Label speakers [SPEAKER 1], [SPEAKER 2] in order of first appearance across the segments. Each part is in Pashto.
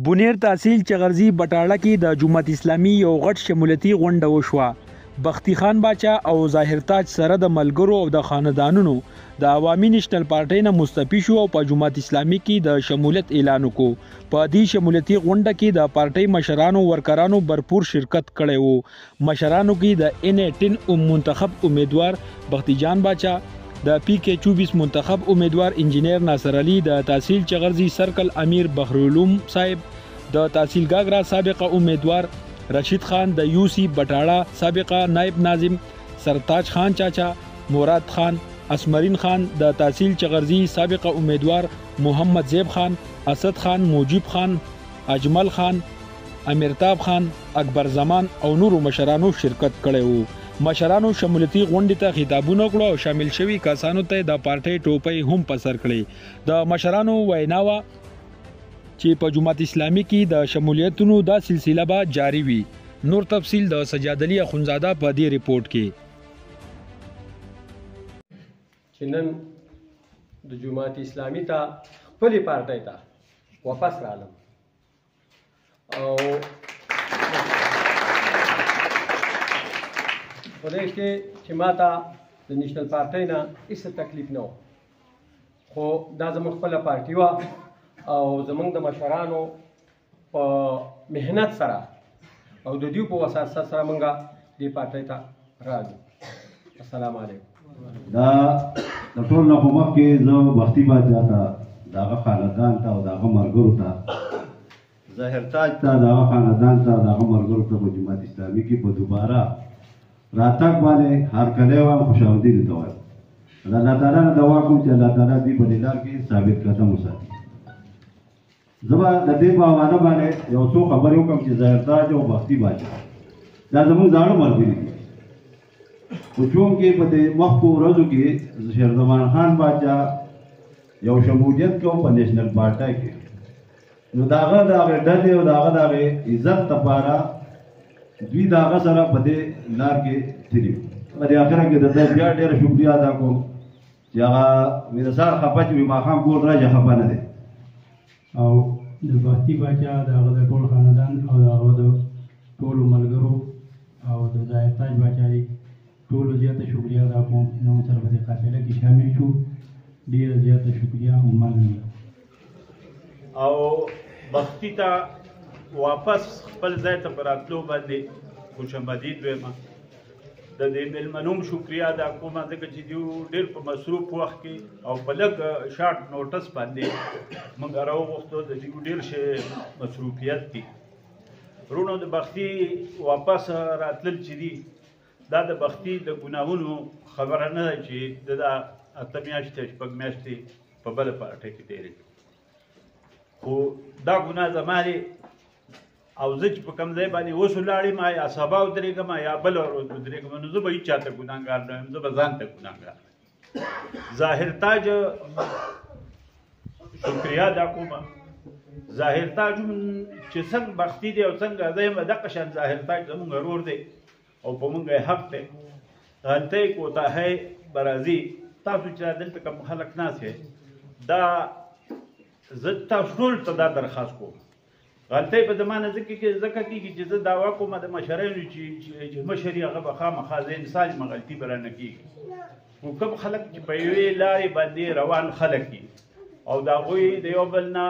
[SPEAKER 1] بونیر تحصیل چغرزی بټاړه کې د جماعت اسلامي یو غټ شمولتي غونډه وشوه. بختی خان باچا او ظاهر تاج سره د ملګرو او د خاندانونو د عوامي نېشنل پارټۍ نه مستفی شو او په جماعت اسلامي کې د شمولیت اعلان وکړو. په دې شمولتي غونډه کې د پارټۍ مشرانو ورکرانو بھرپور شرکت کړی وو. مشرانو کې د N18 منتخب امیدوار بختی جان باچا، د PK24 منتخب امیدوار انجینیر ناصر علي، د تحصیل چغرزی سرکل امیر بحرالعلوم صاحب، د تحصیل گاگرا سابقه امیدوار رشید خان، د UC بټاړه سابقه نائب ناظم سرتاج خان چاچا، مراد خان، اسمرین خان، د تحصیل چغرزی سابقه امیدوار محمد زیب خان، اسد خان، موجب خان، اجمل خان، امیرتاب خان، اکبر زمان او نورو مشرانو شرکت کړی وو. مشرانو شمولتي غونډې ته خطابونه کړو او شامل شوي کسانو ته د پارټۍ ټوپۍ هم په سر کړې. د مشرانو وینا وه چې په جماعت اسلامي کې د شمولیتونو دا سلسله به جاری وي. نور تفصیل د سجاد علي اخونزاده په دې ریپورت کې.
[SPEAKER 2] چې نن د جماعت اسلامي ته خپلې پارټۍ ته واپس رالم او په دې کې چې ما ته د نیشنل پارټۍ نه هېڅ تکلیف نه و، خو دا زموږ خپله پارټي وه او زموږ د مشرانو په محنت سره او د دوی په وساطت سره موږ دې پارټۍ ته راغلو. السلام علیکم.
[SPEAKER 3] دا د ټول نه خو مخکې زه بختي باچا ته، د هغه خاندان ته او د هغه ملګرو ته، ظاهر تاج ته، د هغه خاندان ته، د هغه ملګرو ته په جماعت اسلامي کې په دوباره راتګ باندې هرکلی وایم، خوشامدید ورته وایم. د الله تعالی نه دعا کوم چې الله تعالی دوی په دې لار کې ثابت قدم وساتي. زه به د دې په حواله باندې یو څو خبرې وکړم چې ظاهر تاج او بختي باچا دا زموږ زاړه ملګري دي، خو چونکې په دې مخکو ورځو کې شیرزمان خان باچا یو شمولیت کوم په نیشنل پارټۍ کې، نو د هغه د هغې ډلې او د هغه د هغې عزت لپاره دوی د هغه سره په دې لار کې تلي. په دې اخره کې د ده بیا ډېره شکریه ادا کوم چې هغه مې د سهار خفه چې مې ماښام کور راځي خفه نه دی.
[SPEAKER 4] او د بختي باچا د هغه د ټول خاندان او د هغه د ټولو ملګرو او د ظاهر تاج باچا دی ټولو زیاته شکریه ادا کوم چې زموږ سره په دې قافله کې شامل شو. ډېره زیاته شکریه او مننه.
[SPEAKER 5] او بختي ته واپس خپل ځای ته په راتلو باندې خوشامدید وایم. د دې مېلمنو شکریه ادا کوم ځکه چې دوی ډېر په مصروف وخت کې او په لږ شارټ نوټس باندې موږ راوغوښتو. د دوی ډېر شی مصروفیت دي. وروڼو د بختي واپس راتلل چې دي دا د بختي د ګناهونو خبره نه ده چې د دا 8 میاشتې 6 میاشتې په بله پارټۍ کې تېرې کړي، خو دا ګناه زما دی او زه چې په کوم ځای باندې اوس ولاړ یم یا سبا ودرېږم یا بله ورځ ودرېږم، نو زه به هېچا ته ګناهګار نه یم، زه به ځان ته ګناهګار یم. ظاهر تاج شکریه ادا کوم. ظاهر تاج چې څنګه بختي دی او څنګه زه یم دقه شان ظاهر تاج زموږ ورور دی او په موږ یې حق دی. غلطۍ کوتاهۍ به راځي. تاسو چې دلته کوم خلک ناست یې دا زه تاسو ټول ته دا درخواست کوم، غلطۍ په زما نه ځکه کېږي چې زه دعوا کوم د مشرانو چې مشر یې هغه به خامخا زه انسان یم، غلطي به رانه کېږي. خو کوم خلک چې په یوې لارې باندې روان خلک دي او د هغوی د یو بل نه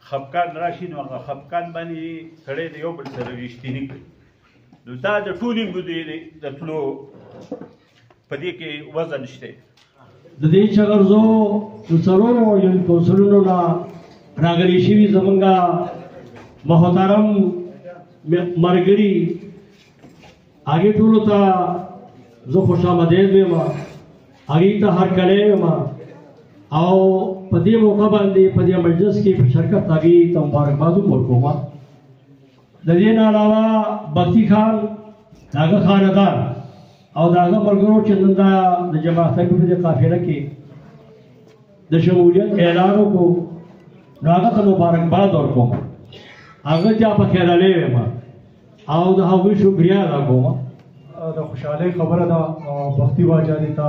[SPEAKER 5] خفګان راشي، نو هغه خفګان باندې سړی د یو بل سره رښتیني کړي. نو دا د ټولې د تلو په دې کې وزن شته.
[SPEAKER 4] د دې چغرزو د څلورو یونین کونسلونو نه راغلي شوي زمونږ محترم ملګري هغې ټولو ته زه خوشامدید وایم، هغې ته هرکلی وایم او په دې موقع باندې په دې مجلس کې په شرکت هغې ته مبارکباد هم ورکوم. د دې نه علاوه بختي خان، د هغه خاندان او د هغه ملګرو چې نن دا د جماعت اسلامي په دې قافله کې د شمولیت اعلان وکړو، نو هغه ته مبارکباد ورکوم. هغه ته په خیرالی وایم او د هغوی شکریه ادا کوم.
[SPEAKER 6] د خوشحالۍ خبره ده بختي باچا دې ته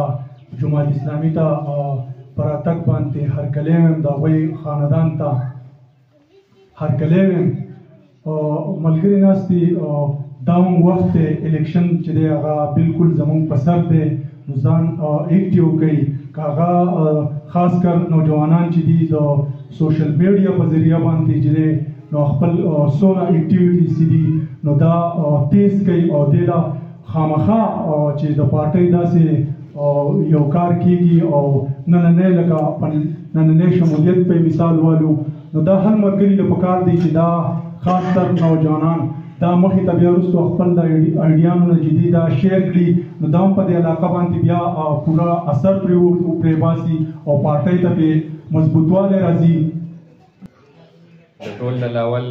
[SPEAKER 6] جماعت اسلامي ته په راتګ باندې هرکلی وایم، د هغوی خاندان ته هرکلی ویم ملګري ناست دي دا هم وخت دی الیکشن چې دی هغه بالکل زموږ په سر دی نو ځان ایکټیو کړئ که هغه خاص کر نوجوانان چې دي د سوشل میډیا په ذریعه باندې چې دی نو خپل څونه ایکټیویټیز چې دي نو دا تیز کوي او دې له خامخا چې د پارټۍ داسې یو کار کیږي او نننی لکه نننی شمولیت په مثال والو نو دا هر ملګري له پکار دی چې دا خاص تر نوجوانان دا مخې ته بیا وروسته خپل د ایډیانو جدي دا شیر کړي نو دا هم په دې علاقه باندې بیا پوره اثر پرې باسي او پارټۍ ته پې مضبوطوالی راځي.
[SPEAKER 7] د ټول نه اول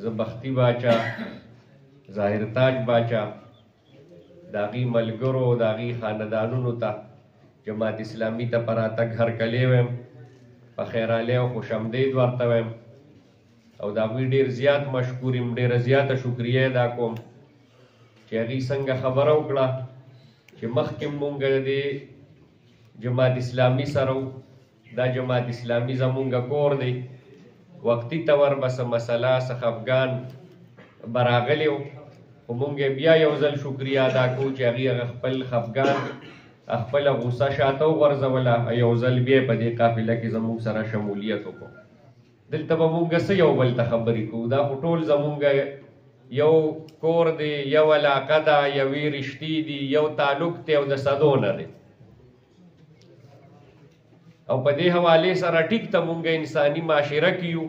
[SPEAKER 7] زه بختي باچا ظاهر تاج باچا د هغې ملګرو د هغې خاندانونو ته جماعت اسلامي ته په راتګ هرکلی ویم په خیرالی او خوشامدید ورته ویم او د هغوی ډېر زیات مشکور یم ډېره زیاته شکریه ادا کوم چې هغې څنګه خبره وکړه چې مخکې مونږ د جماعت اسلامي سره دا جماعت اسلامي زمونږ کور دی وقتي طور به څه مسله څه خفګان به راغلی و خو مونږ بیا یو ځل شکریه ادا کوو چې هغې هغه خپل خفګان خپله غوسه شاته وغورځوله یو ځل بیا په دې قافله کې زمونږ سره شمولیت وکړو. دلته به مونږ څه یو بل ته خبرې کوو دا خو ټول زمونږ یو کور دی یو علاقه ده یوې رشتې دي یو تعلق دی او د صدو نه دی او په دې حوالې سره ټیک ته مونږ انساني معاشره کې یو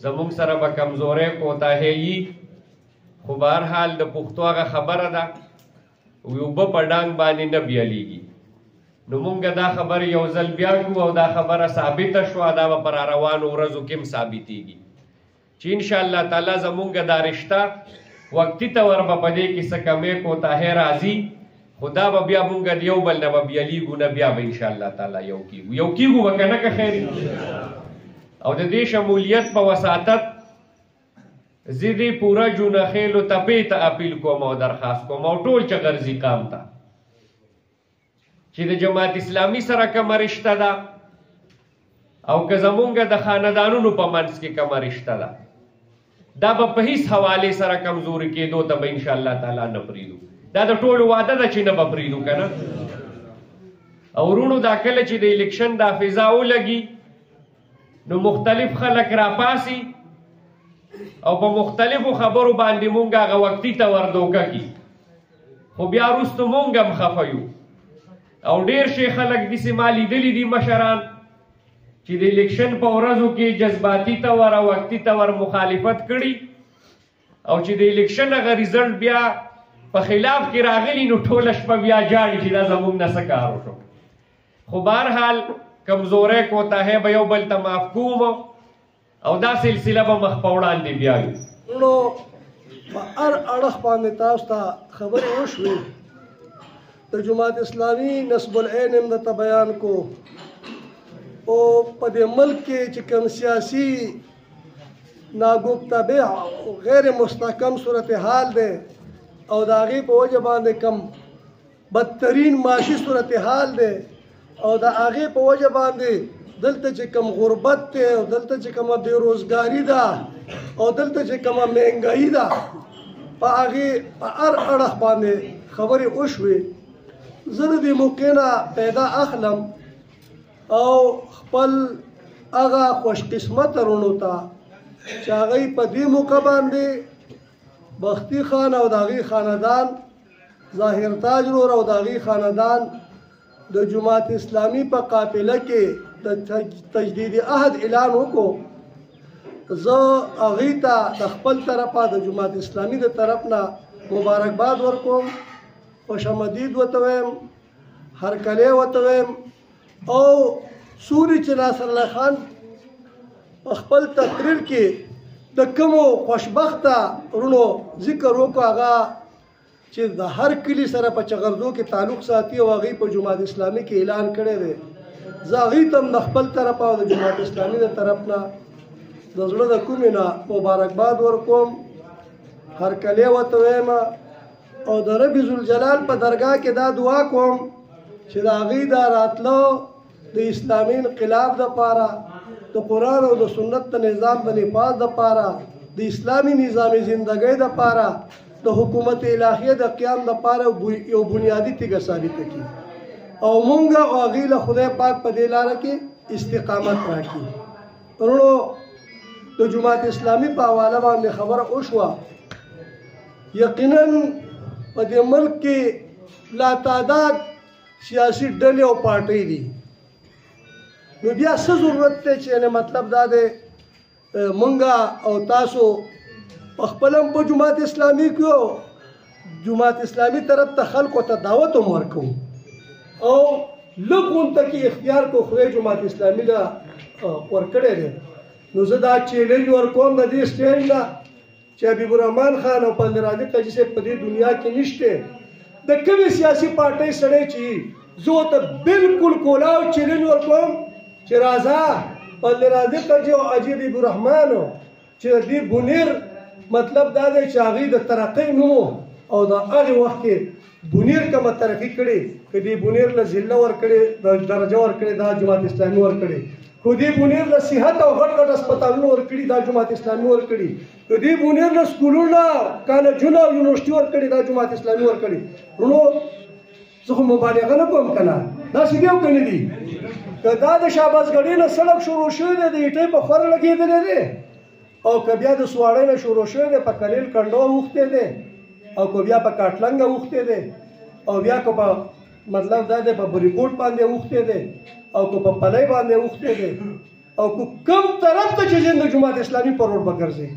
[SPEAKER 7] زمونږ سره به کمزوری کوتاهی وي خو بهرحال د پښتو هغه خبره ده اوبه په ډانګ باندې نه بیلیږي نو مونږ دا خبره یو ځل بیا کوو او دا خبره ثابته شوه دا به په راروانو ورځو کې هم ثابتېږي چې انشاءالله تعالی زمونږ دا رشته وقتي طور به په دې کې څه کمې کوتاهی راځي خو دا به بیا مونږ د یو بل نه به بیلیږو نه بیا به انشاءالله تعالی یو کیږو به که نه که خیر او د دې شمولیت په وساطت زه دې پوره جونخیلو تپې ته اپیل کوم او درخواست کوم او ټول چغرزي قام ته چې د جماعت اسلامي سره کومه رشته ده او که زمونږ د خاندانونو په منځ کې کومه رشته ده دا به په هیڅ حوالې سره کمزوري کېدو ته به انشاءالله تعالی نه پرېږدو دا د ټولو واده ده چې نه به پرېږدو که نه او وروڼو دا کله چې د الیکشن دا فضا ولګي نو مختلف خلک راپاسي او په مختلفو خبرو باندې مونږ هغه وقتي طور دوکه کي خو بیا وروسته مونږ هم خفه یو او ډېر شي خلک داسې ما لیدلي دي مشران چې د الیکشن په ورځو کې جذباتي طور او وقتي طور مخالفت کړي او چې د الیکشن هغه ریزلټ بیا په خلاف کې راغلي نو ټوله شپه بیا جاړي چې دا زموږ نه څه کار وشو خو بهرحال کمزوری کوتاهی به یو بل ته معاف کوم او دا سلسله به مخ په وړاندې بیا وي
[SPEAKER 8] نو په هر اړخ باندې تاسو ته خبرې وشوې د جماعت اسلامي نسب العین هم درته بیان کو او په دې ملک کې چې کوم سیاسي ناګفتبع او غیر مستحکم صورتحال دی او د هغې په وجه باندې کم بدترین معاشي صورتحال دی او د هغې په وجه باندې دلته چې کوم غربت دی او دلته چې کومه بېروزګاري ده او دلته چې کومه مهنګایي ده په هغې په هر اړخ باندې خبرې وشوې زه د دې موقع نه پیدا اخلم او خپل هغه خوش قسمته وروڼو ته چې هغوی په دې موقع باندې بختي خان او د هغې خاندان ظاهر تاج رور او د هغې خاندان د جماعت اسلامي په قافله کې د تجدید عهد اعلان وکړو زه هغوی ته د خپل طرفه د جماعت اسلامي د طرف نه مبارکباد ورکوم خوش آمدید ورته وایم هرکلی ورته وایم او سوري چې ناصر الله خان په خپل تقریر کې د کومو خوشبخته وروڼو ذکر وکړو هغه چې د هر کلي سره په چغردو کې تعلق ساتي او هغوی په جماعت اسلامي کې اعلان کړی دی زه هغوی ته هم د خپل طرفه او د جماعت اسلامي د طرف نه د زړه د کومې نه مبارکباد ورکوم هرکلی ورته وایم او د رب ذوالجلال په درګاه کې دا دعا کوم چې د هغوی دا راتلو د اسلامي انقلاب دپاره د قرآن او د سنت د نظام د نفاذ دپاره د اسلامي نظام زندګۍ دپاره د حکومت الهیه د قیام دپاره یو بنیادي تیږه ثابته کړي او مونږ او هغوی له خدای پاک په دې لاره کې استقامت راکړي. ورونو د جماعت اسلامي په حواله باندې خبره وشوه. یقینا په دې ملک کې لا تعداد سیاسي ډلې او پارټۍ دي، نو بیا څه ضرورت دی چې مطلب دا دی مونږ او تاسو په خپل هم په جماعت اسلامي کې جماعت اسلامي طرف ته خلکو ته دعوت هم ورکوو او لږ غونته کې اختیار کو خدای جماعت اسلامي له ورکړی دی. نو زه دا چیلنج ورکوم د دې سټیج نه چې حبیب الرحمن خان او پندر علي قاضي صاحب په دې دنیا کې نشته. د کومې سیاسي پارټۍ سړی چې زه ورته بالکل کولاو چیلنج ورکوم چې راځه پندر علي قاضي او حبیب الرحمن چې دې بونیر مطلب دا دی چې هغوی د ترقۍ نوم او د هغې وخت کې بونیر کومه ترقي کړې، که دې بونیر له ضلع ورکړې د درجه ورکړې دا جماعت اسلامي ورکړې، که دې بونیر له صحت او غټ غټ هسپتالونه ورکړي دا جماعت اسلامي ورکړي، که دې بونیر له سکولونه کالجونه او یونیورسټي ورکړي دا جماعت اسلامي ورکړي. ورونو زه خو مبالغه نه کوم که نه، داسې دي او که نه دي. که دا د شهبازګړۍ نه سړک شروع شوی دی د ایټۍ په خور لګېدلی دی او که بیا د سواړۍ نه شروع شوی دی په کلیل کنډو اوښتی دی او که بیا په کاټلنګه اوښتی دی او بیا که په مطلب دا دی په بریکوټ باندې اوښتی دی او که په پلی باندې اوښتی دی او که کوم طرف ته چې ځین د جماعت اسلامي په روډ به ګرځي